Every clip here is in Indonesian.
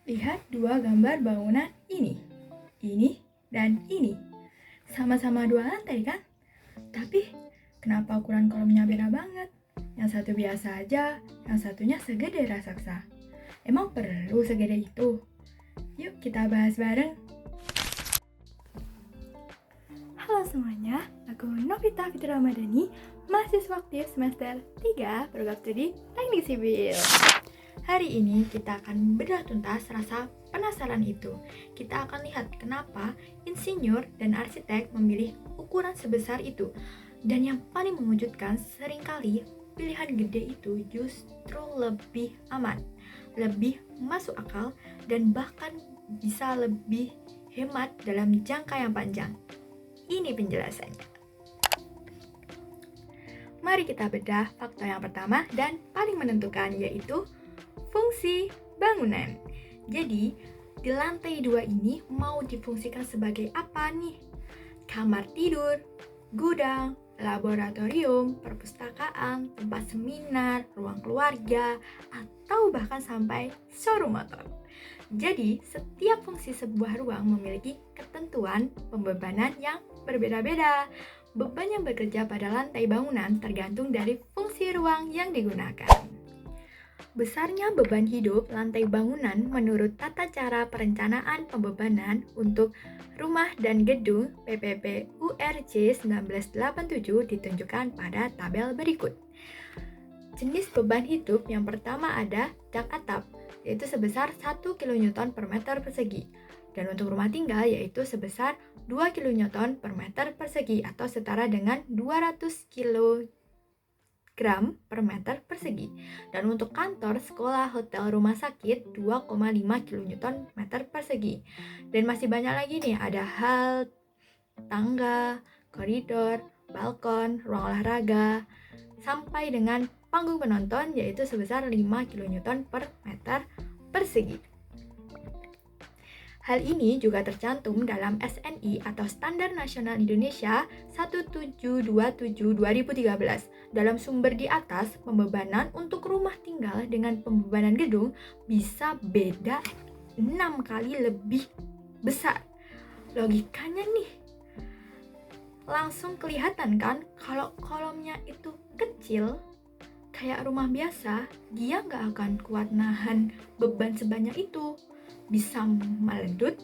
Lihat dua gambar bangunan ini, dan ini. Sama-sama dua lantai kan? Tapi kenapa ukuran kolomnya beda banget? Yang satu biasa aja, yang satunya segede raksasa. Emang perlu segede itu? Yuk kita bahas bareng. Halo semuanya, aku Novita Fitri Ramadhani, mahasiswa aktif semester 3 program studi Teknik Sipil. Hari ini kita akan bedah tuntas rasa penasaran itu. Kita akan lihat kenapa insinyur dan arsitek memilih ukuran sebesar itu. Dan yang paling mengejutkan, seringkali pilihan gede itu justru lebih aman, lebih masuk akal, dan bahkan bisa lebih hemat dalam jangka yang panjang. Ini penjelasannya. Mari kita bedah faktor yang pertama dan paling menentukan, yaitu fungsi bangunan. Jadi, di lantai 2 ini mau difungsikan sebagai apa nih? Kamar tidur, gudang, laboratorium, perpustakaan, tempat seminar, ruang keluarga, atau bahkan sampai showroom motor. Jadi, setiap fungsi sebuah ruang memiliki ketentuan pembebanan yang berbeda-beda. Beban yang bekerja pada lantai bangunan tergantung dari fungsi ruang yang digunakan. Besarnya beban hidup lantai bangunan menurut Tata Cara Perencanaan Pembebanan untuk Rumah dan Gedung PPP URJ 1987 ditunjukkan pada tabel berikut. Jenis beban hidup yang pertama ada dak atap, yaitu sebesar 1 kN per meter persegi. Dan untuk rumah tinggal yaitu sebesar 2 kN per meter persegi atau setara dengan 200 kg per meter persegi. Dan untuk kantor, sekolah, hotel, rumah sakit 2,5 kN meter persegi. Dan masih banyak lagi nih, ada hal, tangga, koridor, balkon, ruang olahraga, sampai dengan panggung penonton yaitu sebesar 5 kN per meter persegi. Hal ini juga tercantum dalam SNI atau Standar Nasional Indonesia 1727/2013. Dalam sumber di atas, pembebanan untuk rumah tinggal dengan pembebanan gedung bisa beda 6 kali lebih besar. Logikanya nih, langsung kelihatan kan kalau kolomnya itu kecil, kayak rumah biasa, dia nggak akan kuat nahan beban sebanyak itu. Bisa meledut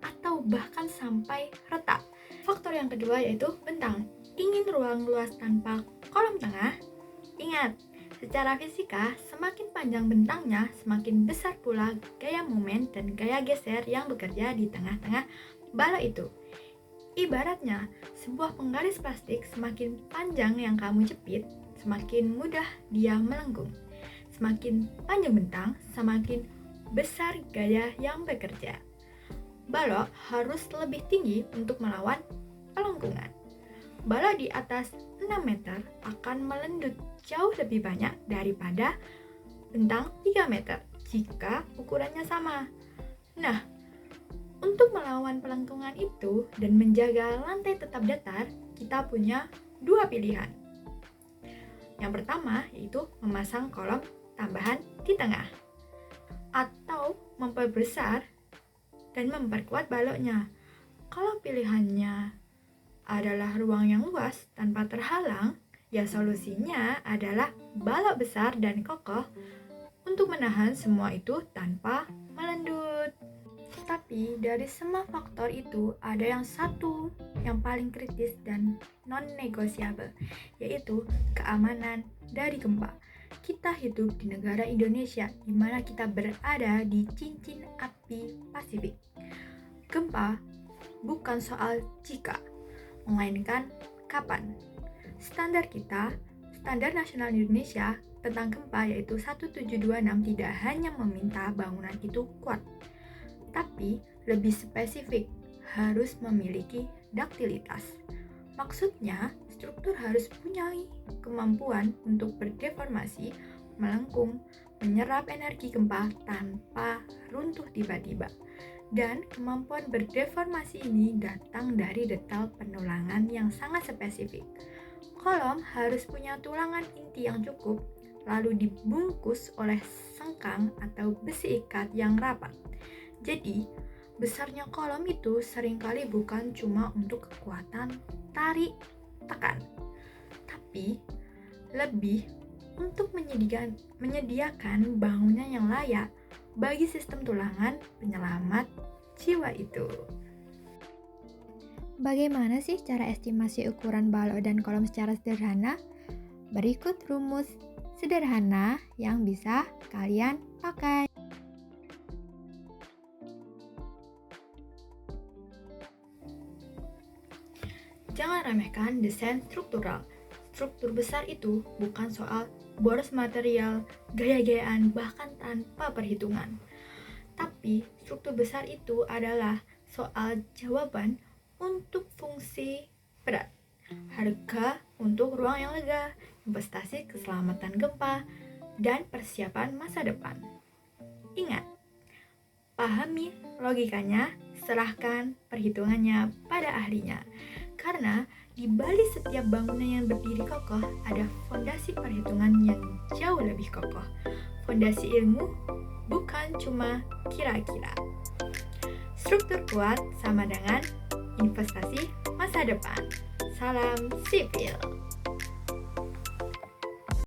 atau bahkan sampai retak. Faktor yang kedua yaitu bentang. Ingin ruang luas tanpa kolom tengah? Ingat, secara fisika, semakin panjang bentangnya, semakin besar pula gaya momen dan gaya geser yang bekerja di tengah-tengah bala itu. Ibaratnya, sebuah penggaris plastik semakin panjang yang kamu jepit, semakin mudah dia melengkung. Semakin panjang bentang, semakin besar gaya yang bekerja. Balok harus lebih tinggi untuk melawan pelengkungan. Balok di atas 6 meter akan melendut jauh lebih banyak daripada bentang 3 meter jika ukurannya sama. Nah, untuk melawan pelengkungan itu dan menjaga lantai tetap datar, kita punya dua pilihan. Yang pertama yaitu memasang kolom tambahan di tengah, atau memperbesar dan memperkuat baloknya. Kalau pilihannya adalah ruang yang luas tanpa terhalang, ya solusinya adalah balok besar dan kokoh untuk menahan semua itu tanpa melendut. Tapi dari semua faktor itu ada yang satu yang paling kritis dan non-negosiable, yaitu keamanan dari gempa. Kita hidup di negara Indonesia, di mana kita berada di cincin api Pasifik. Gempa bukan soal jika, melainkan kapan. Standar kita, Standar Nasional Indonesia tentang gempa yaitu 1726 tidak hanya meminta bangunan itu kuat, tapi lebih spesifik, harus memiliki duktilitas. Maksudnya, struktur harus punya kemampuan untuk berdeformasi, melengkung, menyerap energi gempa tanpa runtuh tiba-tiba. Dan kemampuan berdeformasi ini datang dari detail penulangan yang sangat spesifik. Kolom harus punya tulangan inti yang cukup, lalu dibungkus oleh sengkang atau besi ikat yang rapat. Jadi, besarnya kolom itu seringkali bukan cuma untuk kekuatan tarik tekan, tapi lebih untuk menyediakan bangunan yang layak bagi sistem tulangan penyelamat jiwa itu. Bagaimana sih cara estimasi ukuran balok dan kolom secara sederhana? Berikut rumus sederhana yang bisa kalian pakai. Jangan remehkan desain struktural. Struktur besar itu bukan soal boros material, gaya-gayaan, bahkan tanpa perhitungan. Tapi struktur besar itu adalah soal jawaban untuk fungsi berat, harga untuk ruang yang lega, investasi keselamatan gempa, dan persiapan masa depan. Ingat, pahami logikanya, serahkan perhitungannya pada ahlinya. Karena di balik setiap bangunan yang berdiri kokoh ada fondasi perhitungan yang jauh lebih kokoh. Fondasi ilmu bukan cuma kira-kira. Struktur kuat sama dengan investasi masa depan. Salam sipil.